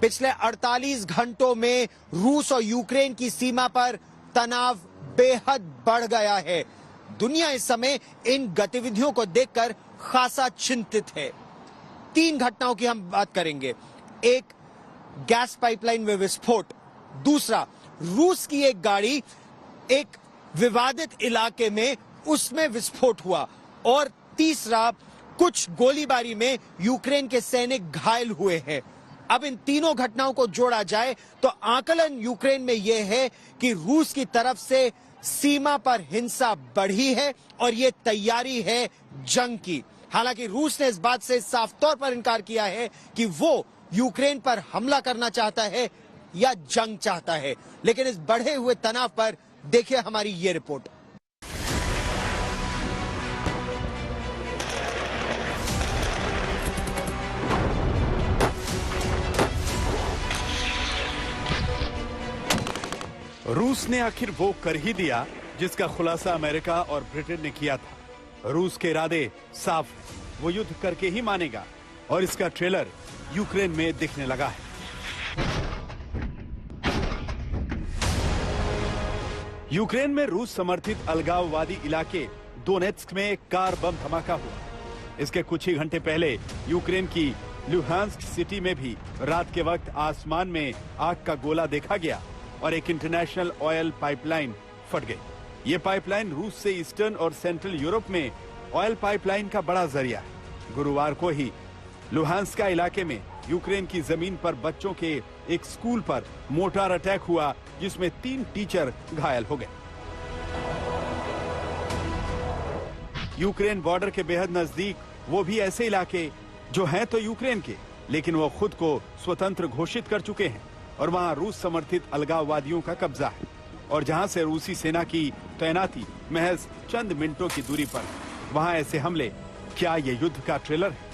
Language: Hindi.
पिछले 48 घंटों में रूस और यूक्रेन की सीमा पर तनाव बेहद बढ़ गया है। दुनिया इस समय इन गतिविधियों को देखकर खासा चिंतित है। 3 घटनाओं की हम बात करेंगे। एक, गैस पाइपलाइन में विस्फोट। दूसरा, रूस की एक गाड़ी एक विवादित इलाके में उसमें विस्फोट हुआ। और तीसरा, कुछ गोलीबारी में यूक्रेन के सैनिक घायल हुए हैं। अब इन तीनों घटनाओं को जोड़ा जाए तो आकलन यूक्रेन में यह है कि रूस की तरफ से सीमा पर हिंसा बढ़ी है और यह तैयारी है जंग की। हालांकि रूस ने इस बात से साफ तौर पर इनकार किया है कि वो यूक्रेन पर हमला करना चाहता है या जंग चाहता है। लेकिन इस बढ़े हुए तनाव पर देखिए हमारी ये रिपोर्ट। रूस ने आखिर वो कर ही दिया जिसका खुलासा अमेरिका और ब्रिटेन ने किया था। रूस के इरादे साफ, वो युद्ध करके ही मानेगा और इसका ट्रेलर यूक्रेन में दिखने लगा है। यूक्रेन में रूस समर्थित अलगाववादी इलाके दोनेत्स्क में एक कार बम धमाका हुआ। इसके कुछ ही घंटे पहले यूक्रेन की लुहांस्क सिटी में भी रात के वक्त आसमान में आग का गोला देखा गया और एक इंटरनेशनल ऑयल पाइपलाइन फट गई। ये पाइपलाइन रूस से ईस्टर्न और सेंट्रल यूरोप में ऑयल पाइपलाइन का बड़ा जरिया है। गुरुवार को ही लुहांस्का इलाके में यूक्रेन की जमीन पर बच्चों के एक स्कूल पर मोर्टार अटैक हुआ जिसमें 3 टीचर घायल हो गए। यूक्रेन बॉर्डर के बेहद नजदीक वो भी ऐसे इलाके जो हैं तो यूक्रेन के, लेकिन वो खुद को स्वतंत्र घोषित कर चुके हैं और वहां रूस समर्थित अलगाववादियों का कब्जा है और जहां से रूसी सेना की तैनाती महज चंद मिनटों की दूरी पर। वहां ऐसे हमले क्या ये युद्ध का ट्रेलर है?